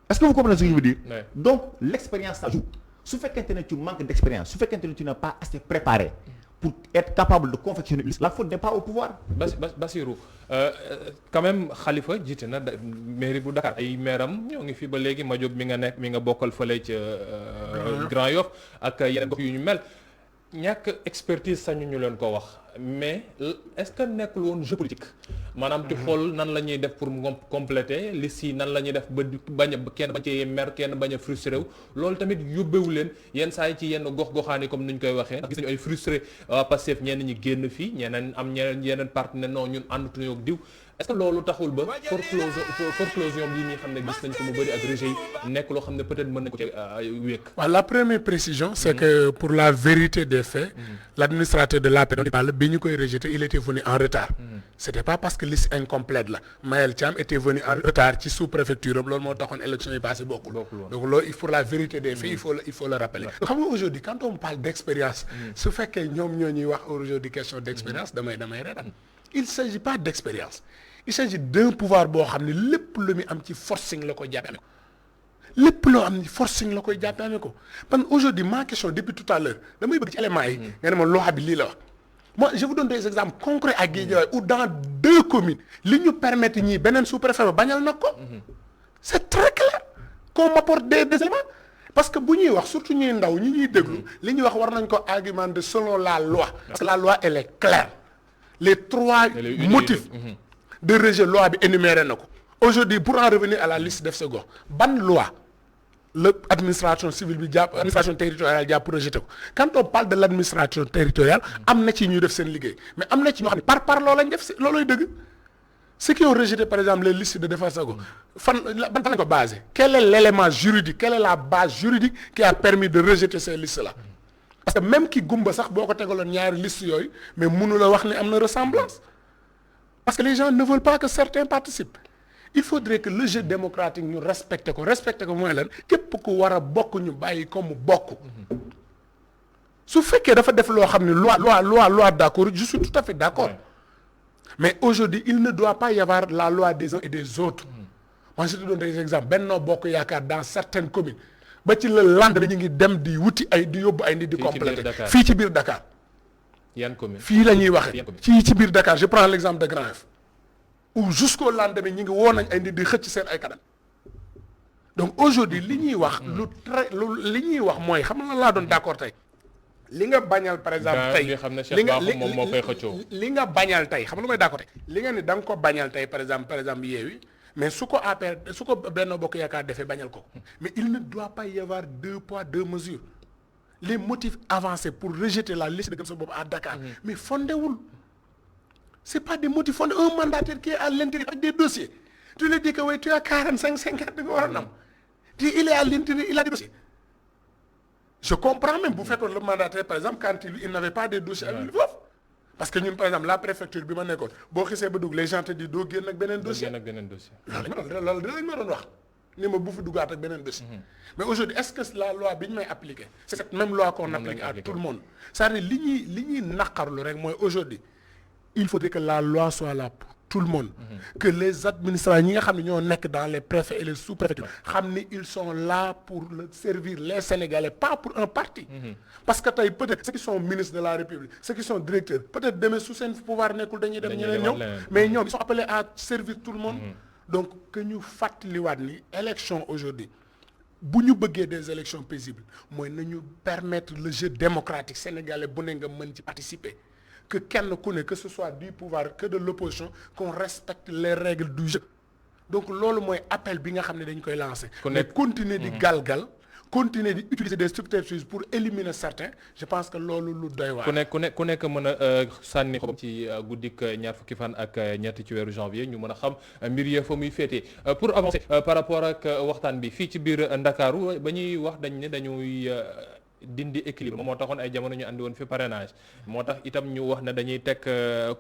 Speaker 2: Est-ce que vous comprenez ce que je veux dire? Donc l'expérience ça joue. Su fekkente ne tu manques d'expérience, su fekkente ne tu n'es pas assez préparé. Pour être capable de confectionner une liste, la faute n'est pas au pouvoir.
Speaker 1: Bassirou quand même Khalifa jiite na mairie bu Dakar ay mairam ñoo ngi fi ba léegi Madiop mi nga bokkal fële ca Grand Yoff ak yeneen gox yu ñu mel ñàkk expertise sañu ñu leen ko wax mais est-ce que nekkul woon jeu politique maanaam ci xool nan la ñuy def pour compléter liste yi nan la ñuy def ba bañ a kenn bañ cee mer kenn bañ a frustré wu loolu tamit yóbbewu leen yenn saa yi ci yenn gox-goxaan yi comme ni ñu koy waxee ndax gis nañu ay frustré waa Pastef ñenn ñi génn fii ñeneen am yeneen partenaire non ñun àndatuñu ak diw est-ce que loolu taxul ba forclusion bii nii xam ne gis nañ ko mu bëri ak rejet yi nekk loo xam ne peut-être mën nañ ko ci wékk.
Speaker 3: waaw la première précision c'est que pour la vérité des faits l'administrateur de l'APR bi ñu koy rejeter il était venu en retard. C'était pas parce que liste incomplète la Mayel Thiam était venu en retard ci sous-préfecture am loolu moo taxoon élection yi passé bokkul. donc loolu il faut la vérité des faits il faut le rappeler. xam nga aujourd'hui quand on parle d'expérience su fekkee ñoom ñoo ñuy wax aujourd'hui question d'expérience damay reetaan il s'agit pas d'expérience il s'agit d'un pouvoir boo xam ne lépp lu muy am ci forcing la ko jàppee ko lépp loo am ni forcing la koy jàppee ko parce que aujourd'hui ma question depuis tout à l'heure damay bëgg ci éléments yi nga ne ma loi bi lii la wax moi je vous donne des exemples concrets à Guédiawaye ou dans 2 communes li ñu permettre ñii beneen sous-préfet ba bañal nag ko c'est très clair qu'on m'apporte des éléments parce que bu ñuy wax surtout ñuy ndaw ñuy déglu li ñuy wax war nañ ko argumenter selon la loi parce que la loi elle est claire les 3 motifs de rejet loi bi énuméré na ko aujourd'hui pour en revenir à la liste def sa gox ban loi la administration civile bi jàpp administration territoriale jàpp pour rejeter ko quand on parle de l' administration territoriale am na ci ñuy def seen liggéey mais am na ci ñoo xam ne par loolu lañ def loolooy dëgg ceux qui ont rejeté par exemple les listes de defar sa gox fan lañ ko basé quel est l' élément juridique quelle est la base juridique qui a permis de rejeter ces listes là parce que même ki gumba sax boo ko tegaloon ñaari liste yooyu mais mënu la wax ne am na ressemblance parce que les gens ne veulent pas que certains participent il faudrait que le jeu démocratique ñu respecté ko mooy lan képp ku war a bokk ñu bàyyi ko mu bokk su fekkee dafa def loo xam ne loi d'accord je suis tout à fait d'accord mais aujourd'hui il ne doit pas y avoir la loi des uns et des autres moi je te donne des exemples Benno Bokk Yaakaar dans certaines communes ba ci le lendemain ñu ngi dem di wuti ay di yóbbu ay nit di compléter fii ci biir Dakar
Speaker 2: yan commune
Speaker 3: fii la ñuy waxee ci biir Dakar je prends l'exemple de Grand Yoff où jusqu'au lendemain ñu ngi woo nañ ay nit di xëcc seen ay kadam donc aujourd'hui li ñuy wax li ñuy wax mooy xam nga laa doon d'accord tey li nga bañal par exemple tey li nga bañal tey xam nga lu may d'accord tey li nga ni da nga ko bañal tey par exemple Yewwi mais su ko APR su ko Benno Bokk Yaakaar defee bañal ko mais il ne doit pas y avoir deux poids deux mesures les motifs avancés pour rejeter la liste de Gëm Sa Bopp à Dakar mais fondewul c'est pas des motifs fondés un mandataire qui est à l'intérieur avec des dossiers tu lui dis que oui tu as 45-50 da nga war a nam te il est à l'intérieur il a des dossiers je comprends même bu fekkoon le mandataire par exemple quand il n'avait pas des dossiers avec lui foofu parce que ñun par exemple la préfecture bi ma nekkoon boo xisee ba dugg les gens te disent doo génn ak beneen dossier loolu dinañ ma doon wax ni ma bu fi duggaat ak beneen dossier mais aujourd'hui est-ce que la loi bi ñu may appliquer c'est cette même loi qu'on applique à tout le monde c'est-à-dire li ñuy naqarlu rek mooy aujourd'hui il faudrait que la loi soit là pour tout le monde que les administrats ñi nga xam ne ñoo nekk dans les préfets et les sous-préfectures xam ni ils sont là pour servir les Sénégalais pas pour un parti parce que tey peut-être ceux qui sont ministres de la République ceux qui sont directeurs peut-être demee sous seen pouvoir nekkul dañuy dem ñeneen ñëw mais ñoom ils sont appelés à servir tout le monde donc que ñu fàttaliwaat ni élection aujourd'hui bu ñu bëggee des élections paisibles mooy nañu permettre le jeu démocratique sénégalais bu ne nga mën ci participer que kenn ku ne que ce soit du pouvoir que de l'opposition qu'on respecte les règles du jeu donc loolu mooy appel bi nga xam ne dañ koy lancer mais continuer di galgal continuer di utiliser des subterfuges pour éliminer certains je pense que loolu lu doy waar
Speaker 1: ku nekk mën a sànni xob ci guddik ñaar fukki fan ak ñetti ci weeru janvier ñu mën a xam mbir ya fa muy féetee pour avancer par rapport ak waxtaan bi fii ci biir Ndakaaru ba ñuy wax dañ ne dañuy dindi équilibre moo taxoon ay jamono ñu andi woon fi parrainage moo tax itam ñu wax ne dañuy teg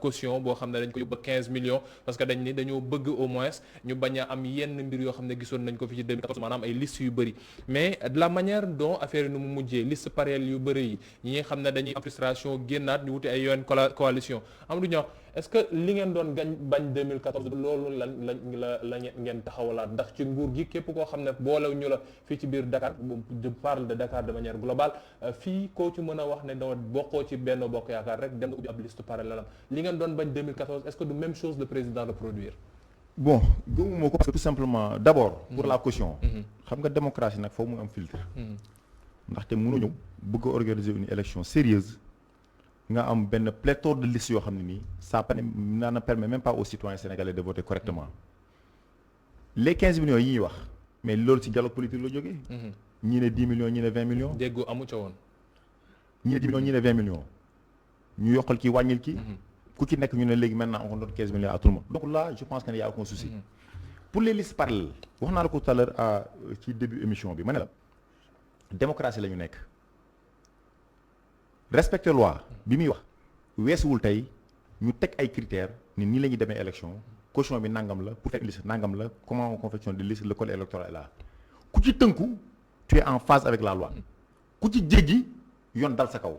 Speaker 1: caution boo xam ne dañ ko yóbbu 15 millions parce que dañ ni dañoo bëgg au moins ñu bañ a am yenn mbir yoo xam ne gisoon nañ ko fi ci 2014 maanaam ay liste yu bëri mais de la manière dont affaire yi nu mu mujjee liste parallèle yu bëri yi ñi nga xam ne dañuy am frustration génnaat ñu wuti ay yoon coalition am du ñoo est-ce que li ngeen doon bañ 2014 loolu la ngeen taxawalaat ndax ci nguur gi képp koo xam ne boolew ñu la fii ci biir Dakar je parle de Dakar de manière globale fii koo ci mën a wax ne doo bokkoo ci Benno Bokk Yaakaar rek dem nga ubbi ab liste parallèle am li ngeen doon bañ 2014 est-ce que du même chose le président reproduire
Speaker 2: bon gëmuma ko parce que tout simplement d'abord pour la caution xam nga démocratie nag foofu mu am filtre ndaxte mënu ñëw bëgg a organiser une élection sérieuse nga am benn pléthore de listes yoo xam ne nii ça ne permet même pas aux citoyens sénégalais de voter correctement les 15 millions yi ñuy wax mais loolu ci dialogue politique la jógee. ñii ne 10 millions ñii ne 20 millions.
Speaker 1: déggoo amu ca woon.
Speaker 2: ñii ne 10 millions ñii ne 20 millions ñu yokkal kii wàññil kii. ku ci nekk ñu ne léegi maintenant on donne 15 millions à tout le monde. donc là je pense que ne y a aucun souci. pour les listes parallèles wax naa la ko tout à l'heure ci début émission bi ma ne la démocratie la ñu nekk. respecter loi bi muy wax weesuwul tey ñu teg ay critères ni nii la ñuy demee élection caution bi nangam la pour faire une liste nangam la comment on confectionne des listes le code électoral est là ku ci tënku tu es en phase avec la loi ku ci jéggi yoon dal sa kaw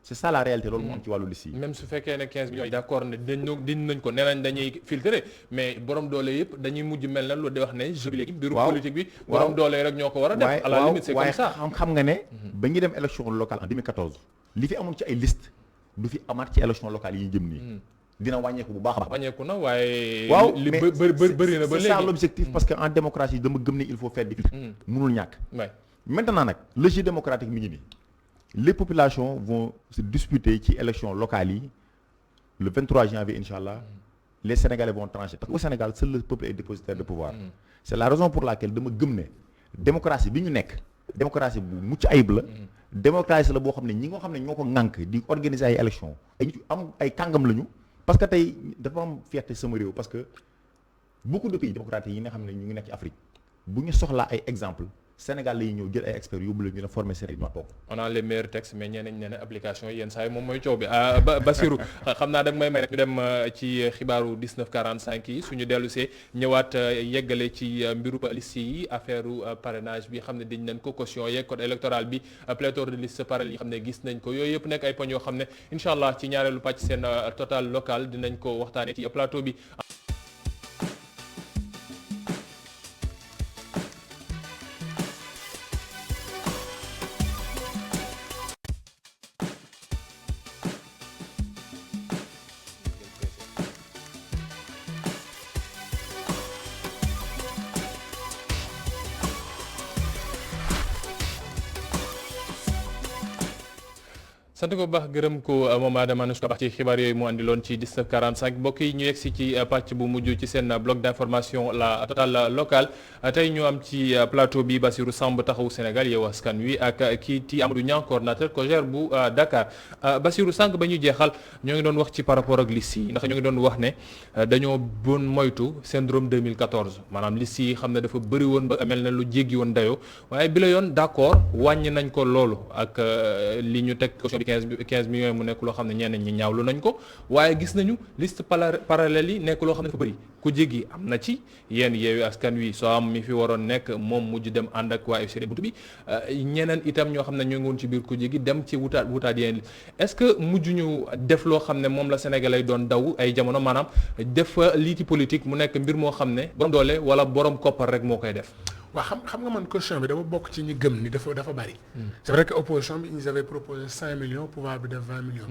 Speaker 2: c'est ça la réalité loolu moo am ci wàllu liste yi.
Speaker 1: même su fekkee ne 15 millions d'accord ne dindi nañ ko nee nañ dañuy filtrer mais borom doole yëpp dañuy mujj mel na lu di wax ne jeu bi léegi bureau politique bi borom doole rek ñoo ko war a def à la limite c'est comme ça
Speaker 2: waaye xam nga ne ba ñuy dem élection locale en 2014 li fi amoon ci ay liste du fi amaat ci élection locale yi jëm nii dina wàññeeku bu baax a baax.
Speaker 1: wàññeeku na waaye.
Speaker 2: waaw
Speaker 1: li bëri na ba léegi
Speaker 2: c'est ça l'objectif parce que en démocratie dama gëm ne il faut faire des filtres. mënul ñàkk. maintenant nag le jeu démocratique mi ngi nii les populations vont se disputer ci élection locale yi le 23 janvier incha allah les Sénégalais vont trancher parce que au Sénégal seul le peuple est dépositaire de pouvoir. C'est la raison pour laquelle dama gëm ne démocratie bi ñu nekk démocratie bu mucc ayib la. démocratie la boo xam ne ñi nga xam ne ñoo ko ŋànk di organiser ay élections ay am ay kàngam lañu parce que tey dafa am fierté sama réew parce que beaucoup de pays démocratiques yi nga xam ne ñu ngi nekk ci Afrique bu ñu soxlaa ay exemple Sénégal lay ñëw jël ay experts yóbbu la ñu ne former seen ma toog.
Speaker 1: on a les meilleurs textes mais ñeneen ñeneen application yi yenn saa yi moom mooy coow bi Bassirou xam naa da nga may may rek ñu dem ci xibaaru 1945 yi suñu dellu see ñëwaat yeggale ci mbiru liste yi affaire parrainage bi xam ne dañ nañ ko caution yeeg code électoral bi pléthore de liste parallèle yi xam ne gis nañ ko yooyu yëpp nekk ay poñ yoo xam ne incha allah ci ñaareelu pàcc seen total local dinañ ko waxtaanee ci plateau bi. sant ko baax gërëm ko moom Adama Anouska Ba ci xibaar yooyu mu andiloon ci 1945 mbokk yi ñu yegsi ci pàcc bu mujj ci seen bloc d'information la totale locale tey ñu am ci plateau bi Bassirou Samb taxawu Sénégal Yewwi Askan Wi ak kii ti Amadou Niang coordonnateur COJER bu Dakar Bassirou sànq ba ñu jeexal ñoo ngi doon wax ci par rapport ak liste yi ndax ñoo ngi doon wax ne dañoo bon moytu syndrome 2014 maanaam liste yi xam ne dafa bëri woon ba mel ne lu jéggi woon dayoo waaye bi la yoon d'accord wàññi nañ ko loolu ak li ñu teg 15 millions mu nekk loo xam ne ñeneen ñi ñaawlu nañ ko waaye gis nañu liste parallèle yi nekk loo xam ne dafa bëri ku jéggi am na ci yéen Yewwi Askan Wi soo am mi fi waroon nekk moom mujj dem ànd ak waa UCD buntu bi ñeneen itam ñoo xam ne ñoo ngi woon ci biir ku jéggi dem ci wutaat yéen est-ce que mujj ñu def loo xam ne moom la Sénégalais doon daw ay jamono maanaam def lii ci politique mu nekk mbir moo xam ne borom doole wala borom koppar rek moo koy def.
Speaker 3: waaw xam nga man question bi dama bokk ci ñi gëm ni dafa bari. c'est vrai que opposition bi ils avaient proposé 5 millions pouvoir bi def 20 millions.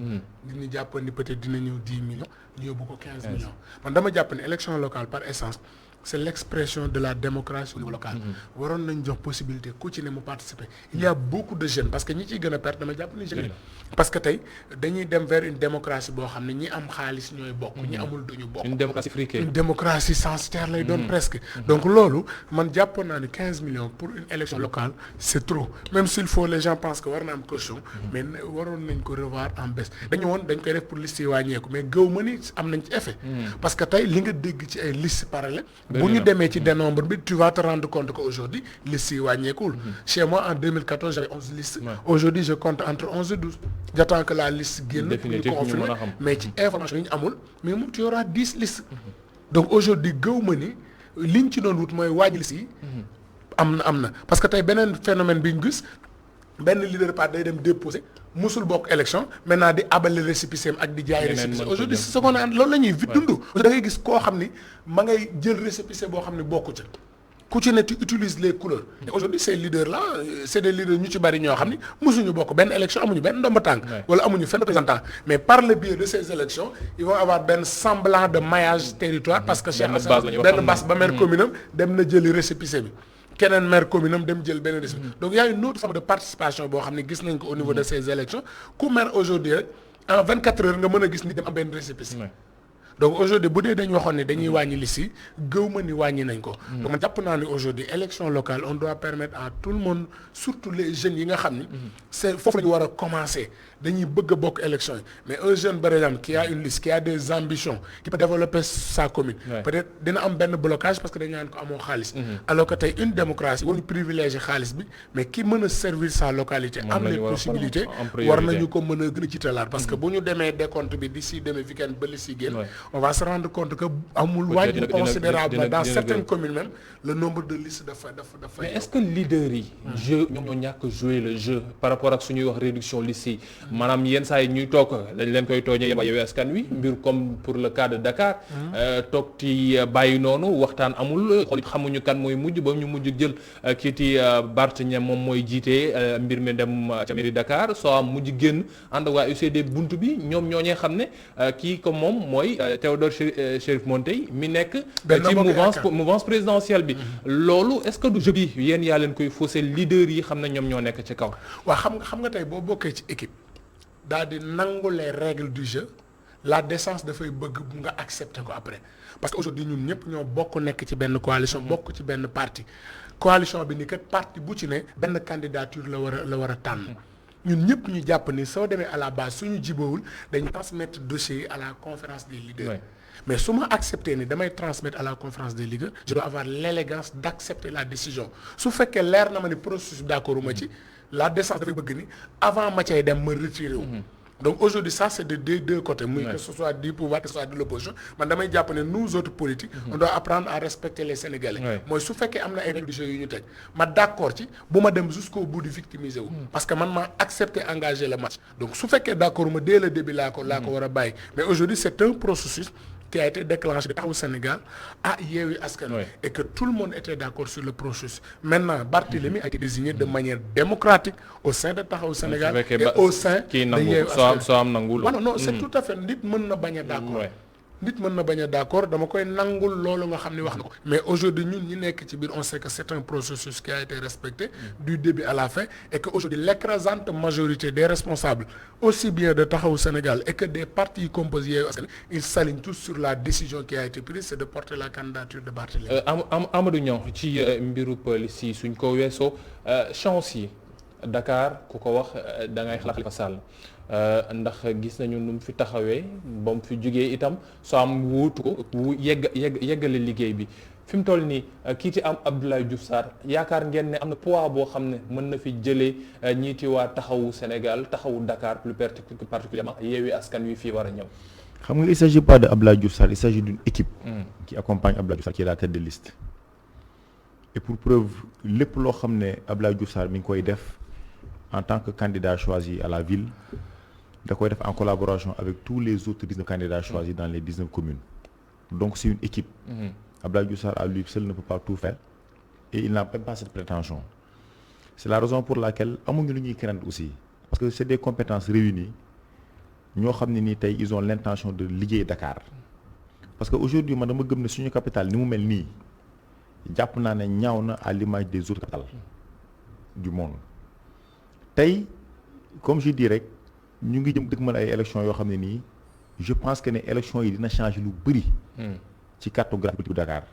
Speaker 3: nit ñi jàpp ni peut-être dina ñëw 10 millions ñu yóbbu ko 15 millions. man dama jàpp ne élection locale par essence c'est l'expression de la démocratie au niveau local. waroon nañ jox possibilité ku ci ne mu participer. il y a beaucoup de jeunes parce que ñi ciy gën a perte dama jàpp ni jeunes parce que tey dañuy dem vers une démocratie boo xam ne ñi am xaalis ñooy bokk. ñi amul duñu bokk.
Speaker 1: une démocratie friquée.
Speaker 3: une démocratie censitaire lay doon presque. donc loolu man jàppoon naa ni 15 millions pour une élection locale c'est trop même s'il faut les gens pensent que war na am caution. mais waroon nañ ko revoir en baisse. dañu woon dañ koy def pour liste yi wàññeeku mais gëw ma ni am nañ ci effet. parce que tey li nga dégg ci ay listes parallèles. bu ñu demee ci dénombre bi tu vas te rendre compte que aujourd'hui listes yi wàññeekul. chez moi en 2014 j'avais 11 listes. aujourd'hui je compte entre 11 et 12. j'attends que la liste génn pour ñu confirmer mais ci information yi ñu amul mais moom tu auras 10 listes. donc aujourd'hui gëw ma ni liñ ci doon wut mooy wàññi liste yi. am na parce que tey beneen phénomène bi ñu gis benn leader parti day dem déposer musul bokk élection maintenant di abale récépissé ak di jaay récépissé aujourd'hui c'est ce qu'on a loolu la ñuy vite dund da ngay gis koo xam ni ma ngay jël récépissé boo xam ne bokku ca ku ci ne tu utilises les couleurs et aujourd'hui ces leaders là c'est des leaders ñu ci bari ñoo xam ni musuñu bokk benn élection amuñu benn ndomba tànk wala amuñu fenn représentant mais par le biais de ces élections ils vont avoir benn semblant de maillage territoire parce que Cheikh Assane benn base ba maire commune am dem na jëli récépissé bi keneen maire commune am dem jël benn récépissé donc il y a une autre forme de participation boo xam ne gis nañ ko au niveau de ces élections ku maire aujourd'hui rek en 24 heures nga mën a gis ni dem am benn récépissé donc aujourd'hui bu dee dañ waxoon ne dañuy wàññi liste yi gëw ma ni wàññi nañ ko donc man jàpp naa ni aujourd'hui élection locale on doit permettre à tout le monde surtout les jeunes yi nga xam ni c'est foofu la ñu war a commencer dañuy bëgg a bokk élection yi mais un jeune par exemple qui a une liste qui a des ambitions qui peut développer sa commune peut-être dina am benn blocage parce que dañu naan ko amoo xaalis alors que tey une démocratie waruñu privilégier xaalis bi mais ki mën a servir sa localité am les possibilités war nañu ko mën a gën a jiitalaat parce que bu ñu demee décompte bi d'ici demain week-end ba li si génn on va se rendre compte que amul wàññi considérable dans certaines communes même le nombre de listes dafa
Speaker 1: mais est-ce que leaders yi jeu ñoom ñoo ñàkk jouer le jeu par rapport ak suñuy wax réduction liste yi maanaam yenn saa yi ñuy toog dañ leen koy tooñee Yewwi Askan Wi mbir comme pour le cas de Dakar toog ci bàyyi noonu waxtaan amul xool xamuñu kan mooy mujj ba ñu mujj jël kiiti Barth Niang moom mooy jiite mbir mi dem ca mairie Dakar soo am mujj génn ànd waa UCD buntu bi ñoom ñooñee xam ne kii comme moom mooy Théodore Chérif Monteil mi nekk ci mouvance présidentielle bi loolu est-ce que du jeu bi yéen yaa leen koy fausser leader yi xam ne ñoom ñoo nekk ci kaw
Speaker 3: waaw xam nga tey boo bokkee ci équipe daal di nangu les règles du jeu la décence dafay bëgg nga accepter ko après parce que aujourd'hui ñun ñëpp ñoo bokk nekk ci benn coalition bokk ci benn parti coalition bi ni kat parti bu ci ne benn candidature la war a tànn ñun ñëpp ñu jàpp ni soo demee à la base suñu jibawul dañu transmettre dossier yi à la conférence des leaders. Ouais. Mais su ma accepter ni damay transmettre à la conférence des leaders je dois avoir l'élégance d'accepter la décision su fekkee leer na ma ni processus d'accord uma ci la décence dafay bëgg ni avant ma cay dem ma retiré wu. Donc aujourd'hui ça c'est de deux côtés muy que ce soit du pouvoir que ce soit de l'opposition man damay jàpp ne nous autres politiques on doit apprendre à respecter les Sénégalais mooy su fekkee am na ay règles du jeu yu ñu teg ma d'accord ci bu ma dem jusqu'au bout di victimiser wu parce que man maa accepté engager le match donc su fekkee d'accord ma dès le début laa ko war a bàyyi mais aujourd'hui c'est un processus qui a été déclenché de Taxawu Sénégal à Yewwi Askan Wi et que tout le monde était d'accord sur le processus. Maintenant, Barthélémy a été désigné de manière démocratique au sein de Taxawu Sénégal et au sein de Yewwi Askan Wi. Non, c'est tout à fait nit mën na bañ a d'accord. Nit mën na bañ a d'accord dama koy nangul loolu nga xam ne wax na ko mais aujourd'hui ñun ñi nekk ci biir on sait que c'est un processus qui a été respecté du début à la fin et que aujourd'hui l'écrasante majorité des responsables aussi bien de Taxawu Sénégal et que des partis composés Yewwi Askan Wi ils s'alignent tous sur la décision qui a été prise c'est de porter la candidature de Barthélémy.
Speaker 1: Amadou Niang ci mbiru police yi suñ ko weesoo chance yi Dakar ku ko wax da ngay xalaat Khalifa Sall ndax gis nañu nu mu fi taxawee ba mu fi jógee itam soo am wuutu ko yeggale liggéey bi fi mu toll nii kii ci am Abdoulaye Diouf Sarr yaakaar ngeen ne am na poids boo xam ne mën na fi jëlee ñiiti waa taxawu Sénégal taxawu Dakar plus particulièrement Yewwi Askan Wi fii war a ñëw.
Speaker 2: xam nga il s'agit pas de Abdoulaye Diouf Sarr il s'agit d'une équipe qui accompagne Abdoulaye Diouf Sarr qui est la tête de liste et pour preuve lépp loo xam ne Abdoulaye Diouf Sarr mi ngi koy def en tant que candidat choisi à la ville da koy def en collaboration avec tous les autres 19 candidats choisis dans les 19 communes donc c'est une équipe. Abdoulaye Diouf Sarr à lui seul ne peut pas tout faire et il n'a même pas cette prétention c'est la raison pour laquelle amuñu lu ñuy craindre aussi parce que c'est des compétences réunies ñoo xam ne nii tey ils ont l'intention de liggéey Dakar parce que aujourd'hui man dama gëm ne suñu capitale ni mu mel nii jàpp naa ne ñaaw na à l'image des autres capitales du monde tey comme je dis rek ñu ngi jëm dëgg mën ay élections yoo xam ne nii je pense que ne élections yi dina changer lu bëri ci cartographie politique bu Dakar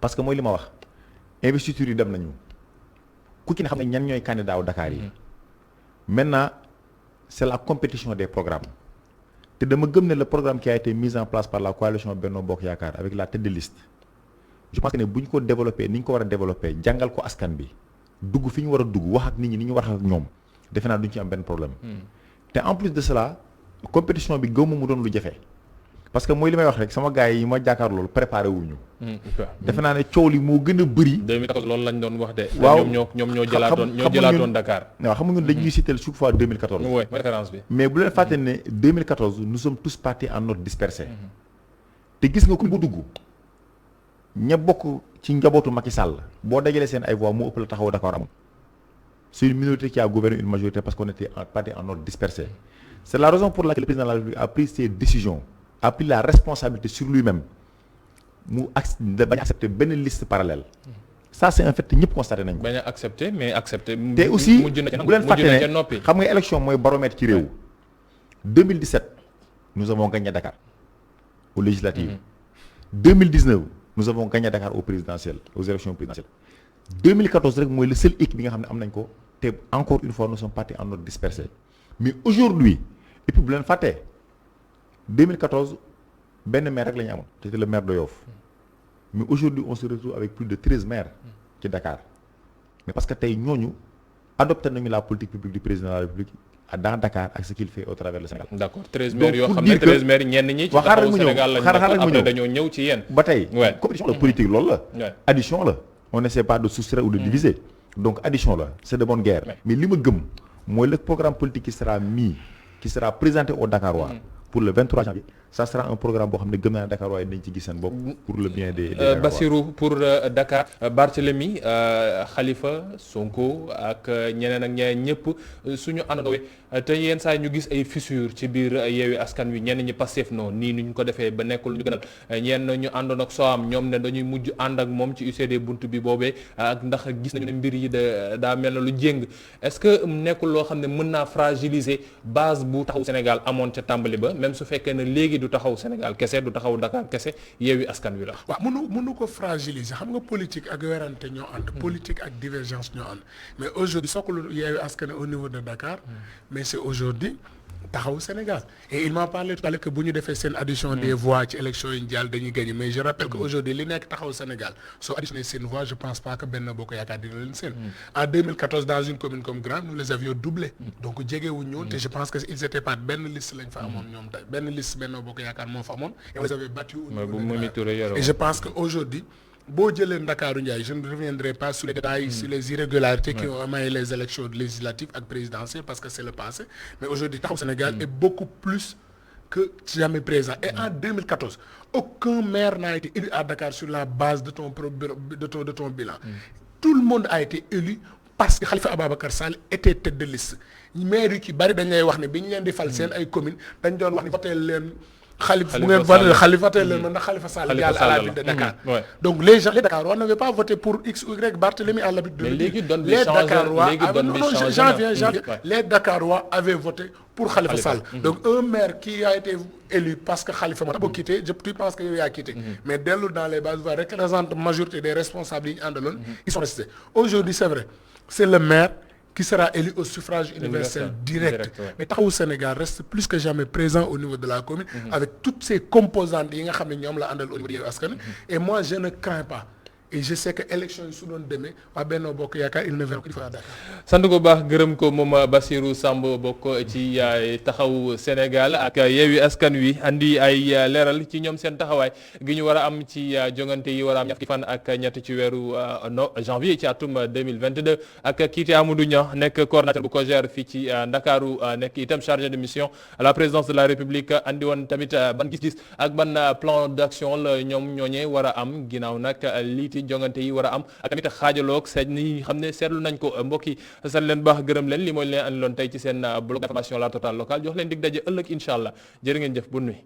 Speaker 2: parce que mooy li ma wax investiture yi dem nañu ku ci ne xam ne ñan ñooy candidat wu Dakar yi maintenant c'est la compétition des programmes te dama gëm ne le programme qui a été mis en place par la coalition Benno Bokk Yaakaar avec la tête de liste je pense que ne bu ñu ko développé ni ñu ko war a développé jàngal ko askan bi dugg fi ñu war a dugg wax ak nit ñi ni ñu wax ak ñoom defe naa duñ ci am benn problème te en plus de cela compétition bi gëw ma mu doon lu jafe parce que mooy li may wax rek sama gars yi ma jàkkaar loolu préparé wuñu defe naa ne coow li moo gën a bëri
Speaker 1: 2014 loolu lañ doon wax de
Speaker 2: waaw
Speaker 1: ñoom ñoo jëlaatoon Dakar
Speaker 2: waaw xam nga ñun dañuy citer chaque fois 2014
Speaker 1: oui référence bi
Speaker 2: mais bu leen fàtte ne 2014 nous sommes tous partis en ordre dispersé te gis nga ku bu dugg ña bokk ci njabootu Macky Sall boo dajalee seen ay voix moo ëpp la taxaw Dakar amul c'est une minorité qui a gouverné une majorité parce qu'on était parti en ordre dispersé c'est la raison pour laquelle le président de la République a pris ses décisions a pris la responsabilité sur lui-même mu bañ a accepter benn liste parallèle ça c'est un fait ñëpp constaté nañ ko.
Speaker 1: bañ a accepter mais accepter.
Speaker 2: te aussi bu leen fàtte ne xam nga élection mooy baromètre ci réew. 2017 nous avons gagné Dakar aux législatives. 2019 nous avons gagné Dakar aux présidentielles aux élections présidentielles. 2014 rek mooy le seul hic bi nga xam ne am nañ ko te encore une fois nous sommes partis en ordre dispersé mais aujourd'hui et puis bu leen fàttee 2014 benn maire rek la ñu amoon c'était le maire de Yoff mais aujourd'hui on se retrouve avec plus de 13 maires ci Dakar mais parce que tey ñooñu adopté nañu la politique publique du président de la République dans Dakar ak ce qu'il fait au travers le Sénégal.
Speaker 1: D'accord 13 maires yoo xam ne 13 maires ñenn ñi ci taxawu Sénégal lañu après dañoo ñëw ci yéen.
Speaker 2: ba tey compétition la politique loolu la. addition la on n'essaie pas de soustraire ou de diviser donc addition la c'est de bonne guerre. mais li ma gëm mooy le programme politique qui sera présenté au Dakarois pour le 23 janvier ça sera un programme boo xam ne gëm naa ne Dakar waaye nañ ci gis seen bopp pour le bien des
Speaker 1: Bassirou pour Dakar Barthélémy Khalifa Sonko ak ñeneen ak ñeneen ñëpp suñu àndandoo te yenn saa ñu gis ay fissures ci biir Yewwi Askan Wi ñenn ñi Pastef noonu nii ñu ko defee ba nekkul ñu gënal ñenn ñu àndoon ak Soham ñoom ne dañuy mujj ànd ak moom ci UCD bunt bi boobee ak ndax gis nañu ne mbir yi daa mel na lu jéng est-ce que nekkul loo xam ne mën naa fragiliser base bu taxawu Sénégal amoon ca tàmbali ba même su fekkee ne léegi du taxaw Sénégal kese du taxaw Dakar kese Yewwi Askan Wi la.
Speaker 3: waaw mënu ko fragiliser xam nga politique ak werante ñoo ànd. politique ak divergence ñoo ànd mais aujourd'hui soxla Yewwi Askan Wi au niveau de Dakar. mais c'est aujourd'hui taxaw Sénégal et il m'a parlé tout à l'heure que bu ñu defee seen addition des voix ci élection yi ñu jàll dañuy gagner mais je rappelle que aujourd'hui li nekk taxaw Sénégal soo additionné seen voix je pense pas que Benno Bokk Yaakaar dina leen seen en 2014 dans une commune comme Grand nous les avions doublés donc jegewuñ ñoon te je pense que ils étaient pas benn liste lañ fa amoon ñoom tey benn liste Benno Bokk Yaakaar moo fa amoon et on les avait battus et je pense que aujourd'hui boo jëlee Ndakaaru Ndiaye je ne reviendrai pas sur les détails sur les irrégularités qui ont émaillé les élections législatives ak présidentielles parce que c'est le passé mais aujourd'hui taxaw Sénégal est beaucoup plus que jamais présent et en 2014 aucun maire n'a été élu à Dakar sur la base de ton bilan tout le monde a été élu parce que Khalifa Ababacar Sall était tête de liste maire yu ci bari dañ lay wax ne bi ñu leen di fal seen ay communes dañ doon wax ni voté leen Khalifa bu ngeen voté Khalifa teel leen man ndax Khalifa Sall jàll à la ville de Dakar donc les Dakarois n'avaient pas voté pour X ou Y Barthélémy à l'habitude de les Dakarois les Dakarois avaient voté pour Khalifa Sall donc un maire qui a été élu parce que Khalifa moo tax boo quitté tu penses que yow yaa quitté mais dellu dans les bases voix représente majorité des responsables yi ñu àndaloon ils sont restés aujourd'hui c'est vrai c'est le maire qui sera élu au suffrage universel direct. Mais taxawu Sénégal reste plus que jamais présent au niveau de la commune avec toutes ces composantes yi nga xam ne ñoom la àndal au niveau de Yewwi Askan Wi et moi je ne crains pas et je sais que élection yi su doon demee waa Benno Bokk Yaakaar il ne verra que Dakar.
Speaker 1: sant ko baax gërëm ko moom Bassirou Samb bokk ci taxaw Sénégal ak Yewwi Askan Wi andi ay leeral ci ñoom seen taxawaay gi ñu war a am ci jongante yi war a am ñaar fan ak ñett ci weeru janvier ci atum 2022 ak kiite Amadou Niang nekk coordinateur bu COJER fii ci Ndakaaru nekk itam chargé de mission à la présidence de la République andi woon tamit ban gis-gis ak ban plan d'action la ñoom ñooñee war a am ginnaaw nag liiti jongante yi war a am ak tamit xaajaloog seen ni xam ne seetlu nañ ko mbokk yi sant leen baax gërëm leen li mooy leen andi loon tey ci seen bloc d'information la Total Local jox leen dig daje ëllëg incha allah jërë ngeen jëf bu nuy